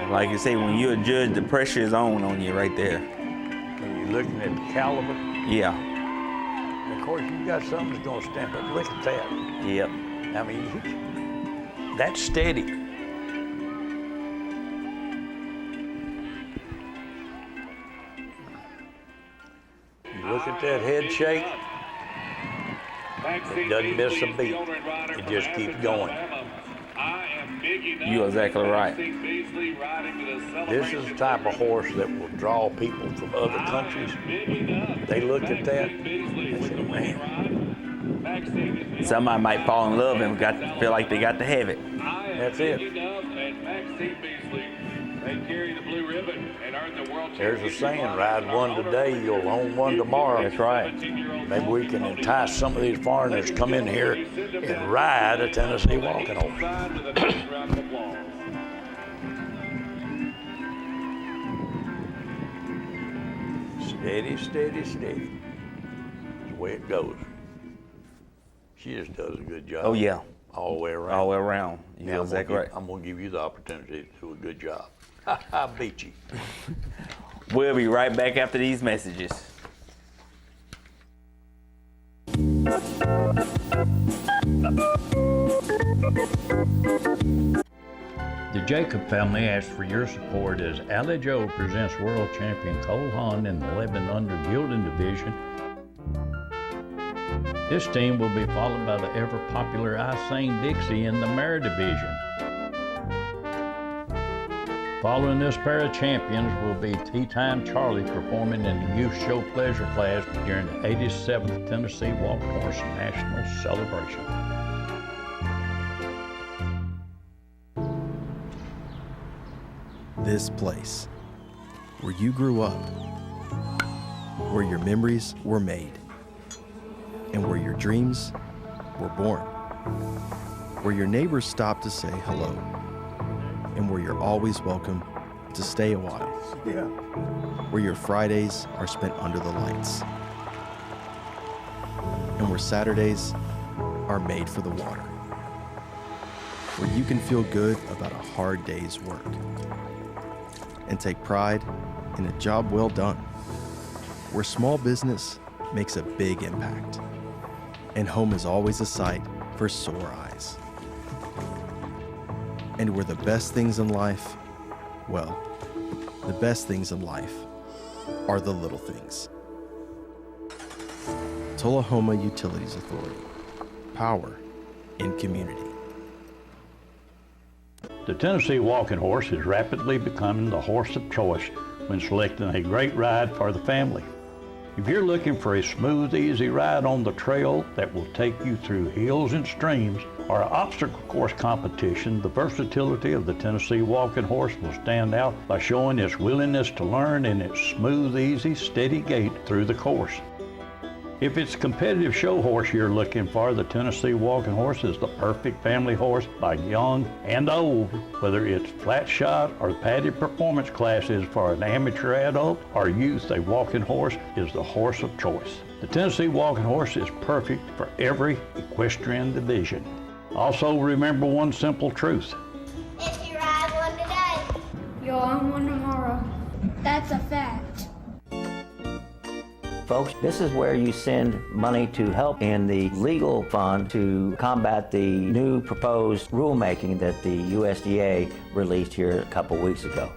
Like you say, when you're a judge, the pressure is on you right there. When you're looking at the caliber. Yeah. And of course, you got something that's going to stand up. Look at that. Yep. I mean, that's steady. You look at that head shake. It doesn't miss a beat. It just keeps going. You're exactly right. This is the type of horse that will draw people from other countries. They look at that and say, man. Somebody might fall in love and feel like they got to have it. That's it. There's a saying, ride one today, you'll own one tomorrow. That's right. Maybe we can entice some of these foreigners to come in here and ride a Tennessee walking horse. Steady, steady, steady. way it goes. She just does a good job. Oh, yeah. All the way around. All the way around. You're Now, exactly right. I'm going to give you the opportunity to do a good job. I beat you. We'll be right back after these messages. The Jacob family asks for your support as Allie Joe presents world champion Cole Haan in the 11 under Gildan division. This team will be followed by the ever popular I Sing Dixie in the Mare division. Following this pair of champions will be Tea Time Charlie performing in the Youth Show Pleasure class during the 87th Tennessee Walking Horse National Celebration. This place, where you grew up, where your memories were made, and where your dreams were born, where your neighbors stopped to say hello, and where you're always welcome to stay a while, where your Fridays are spent under the lights, and where Saturdays are made for the water, where you can feel good about a hard day's work and take pride in a job well done, where small business makes a big impact, and home is always a sight for sore eyes. And where the best things in life, well, the best things in life are the little things. Tullahoma Utilities Authority, power in community. The Tennessee Walking Horse is rapidly becoming the horse of choice when selecting a great ride for the family. If you're looking for a smooth, easy ride on the trail that will take you through hills and streams or an obstacle course competition, the versatility of the Tennessee Walking Horse will stand out by showing its willingness to learn and its smooth, easy, steady gait through the course. If it's a competitive show horse you're looking for, the Tennessee Walking Horse is the perfect family horse by young and old. Whether it's flat shot or padded performance classes for an amateur adult or youth, a walking horse is the horse of choice. The Tennessee Walking Horse is perfect for every equestrian division. Also remember one simple truth. If you ride one today, you'll own one tomorrow. That's a fact. Folks, this is where you send money to help in the legal fund to combat the new proposed rulemaking that the USDA released here a couple weeks ago.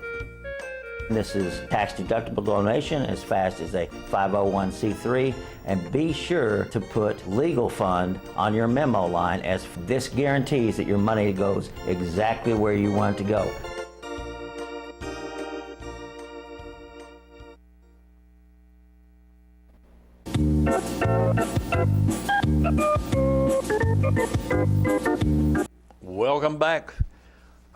This is tax-deductible donation as fast as a 501c3, and be sure to put legal fund on your memo line, as this guarantees that your money goes exactly where you want it to go. Welcome back.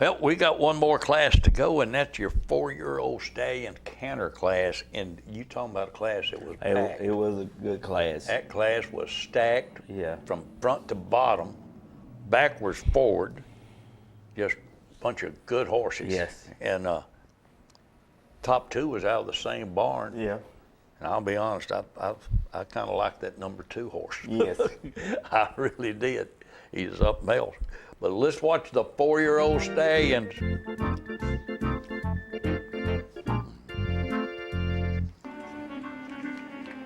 Well, we got one more class to go, and that's your 4-year-old stallion canter class. And you talking about a class that was packed. It was a good class. That class was stacked Yeah. from front to bottom, backwards, forward. Just a bunch of good horses. Yes. And top 2 was out of the same barn. Yeah. And I'll be honest, I kind of like that number 2 horse. Yes. I really did. He's up male. But let's watch the 4-year-old stallions.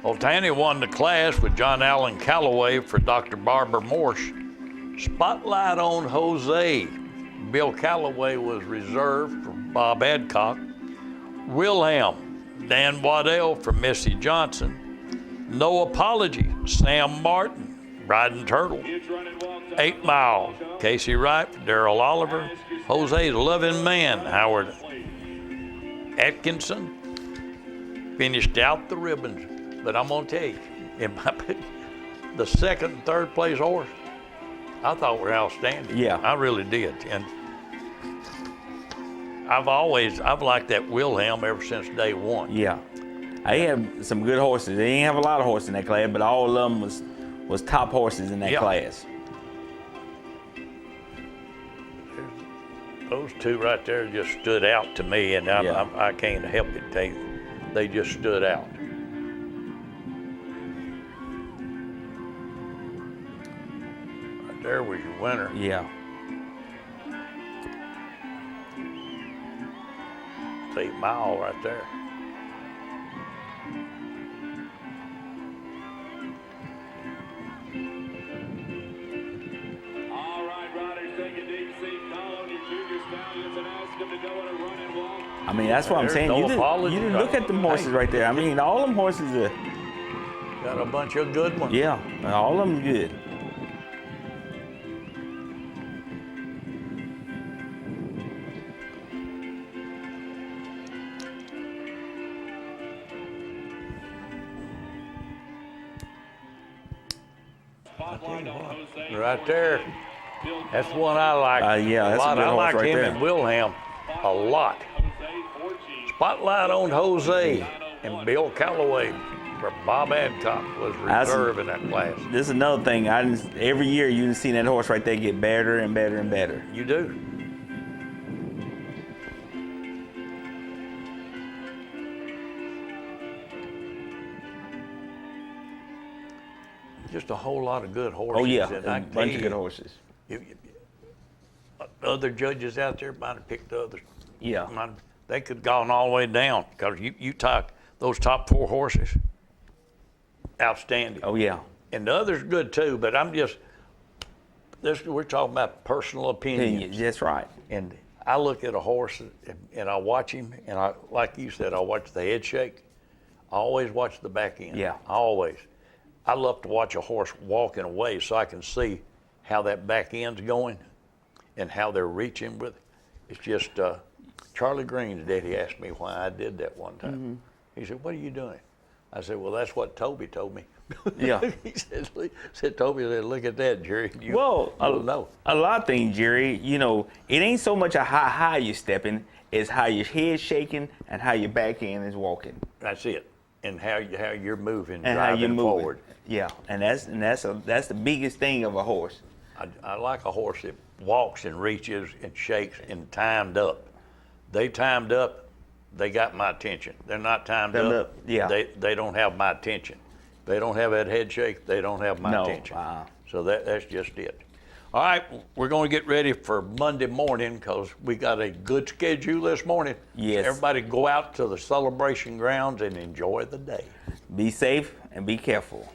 Well, Tanny won the class with John Allen Calloway for Dr. Barbara Morse. Spotlight on Jose. Bill Calloway was reserved for Bob Adcock. Wilhelm, Dan Waddell for Missy Johnson. No Apology, Sam Martin, Riding Turtle. 8 Mile, Casey Wright, Darrell Oliver. Jose's Loving Man, Howard Atkinson. Finished out the ribbons, but I'm gonna tell you, in my opinion, the second and third place horse, I thought were outstanding. Yeah. I really did. And I've liked that Wilhelm ever since day one. Yeah. I had some good horses. They didn't have a lot of horses in that class, but all of them was top horses in that class. Those 2 right there just stood out to me, and I can't help it. They just stood out. there was your winner. Yeah. It's 8 Mile right there. All right, riders, take a deep seat. Call on your junior stallions and ask them to go in a run and walk. I mean, that's what I'm saying. You didn't look at them horses right there. I mean, all them horses are. Got a bunch of good ones. Yeah, all of them good. Right there. That's one I like. Yeah, that's a lot. a good I horse like right him there. and Wilhelm a lot. Spotlight on Jose and Bill Calloway, where Bob Adcock was reserve in that class. This is another thing. Every year you see that horse right there get better and better and better. You do. Just a whole lot of good horses. Oh yeah, and a bunch of good horses. Other judges out there might have picked others. Yeah. They could have gone all the way down because you talk those top 4 horses, outstanding. Oh yeah. And the others good too, but we're talking about personal opinions. That's right. And I look at a horse and I watch him, and like you said, I watch the head shake. I always watch the back end. Yeah. Always. I love to watch a horse walking away so I can see how that back end's going and how they're reaching with it. It's just, Charlie Green's daddy asked me why I did that one time. Mm-hmm. He said, "What are you doing?" I said, "Well, that's what Toby told me." Yeah. He said, "Toby said, look at that, Jerry. You Well, don't know." a lot of things, Jerry, it ain't so much a how high you're stepping, it's how your head's shaking and how your back end is walking. That's it. And how you're moving, And how driving you're moving. forward. Yeah, and that's the biggest thing of a horse. I like a horse that walks and reaches and shakes and timed up. They timed up, they got my attention. They're not timed up. Yeah. They don't have my attention. They don't have that head shake, they don't have my attention. So that's just it. All right, we're going to get ready for Monday morning because we got a good schedule this morning. Yes. Everybody go out to the celebration grounds and enjoy the day. Be safe and be careful.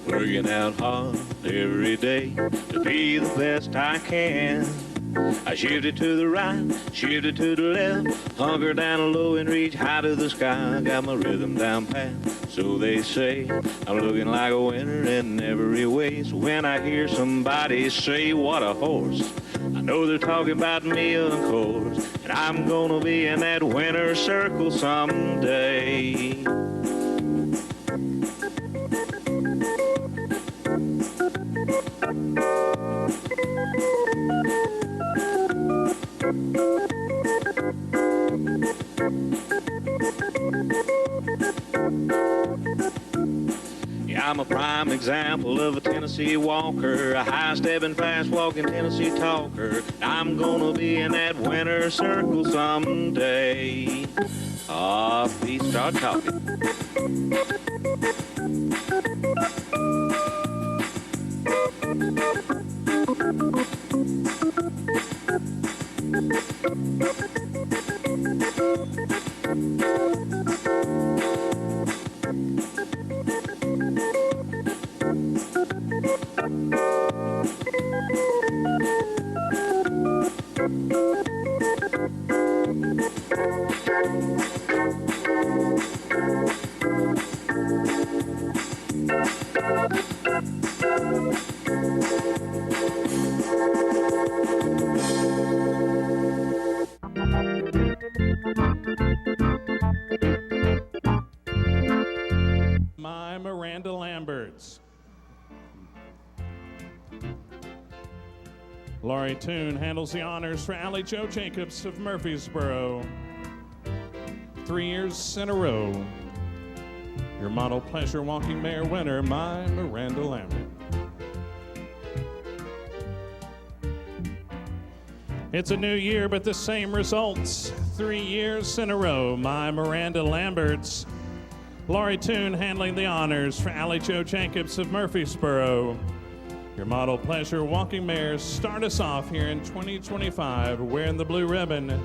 Working out hard every day to be the best I can. I shifted to the right, shifted to the left, hunker down low and reach high to the sky. Got my rhythm down pat, so they say. I'm looking like a winner in every way. So when I hear somebody say, "What a horse," I know they're talking about me, of course. And I'm gonna be in that winner's circle someday. Yeah, I'm a prime example of a Tennessee walker, a high-stepping, fast-walking Tennessee talker. I'm gonna be in that winner's circle someday. Pete, start talking. My Miranda Lamberts. Laurie Toon handles the honors for Allie Joe Jacobs of Murfreesboro. 3 years in a row. Your model pleasure walking mare winner, my Miranda Lambert. It's a new year, but the same results. 3 years in a row, my Miranda Lamberts. Laurie Toon handling the honors for Allie Jo Jacobs of Murfreesboro. Your model pleasure walking mares start us off here in 2025 wearing the blue ribbon,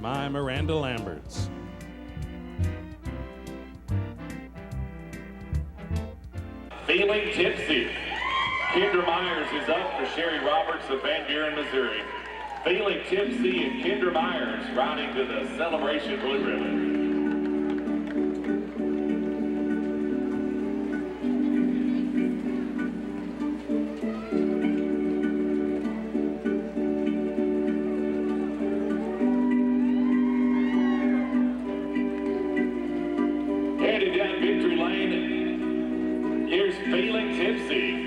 my Miranda Lamberts. Feeling tipsy. Kendra Myers is up for Sherry Roberts of Van Buren, Missouri. Feeling tipsy and Kendra Myers riding to the Celebration Blue Ribbon. Headed down Victory Lane, here's Feeling Tipsy.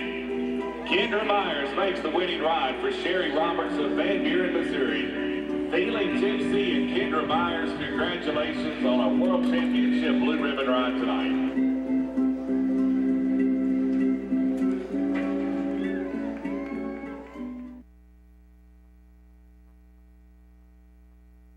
Kendra Myers makes the winning ride for Sherry Roberts of Van Buren, Missouri. Feeling Tipsy and Kendra Myers, congratulations on a World Championship Blue Ribbon ride tonight.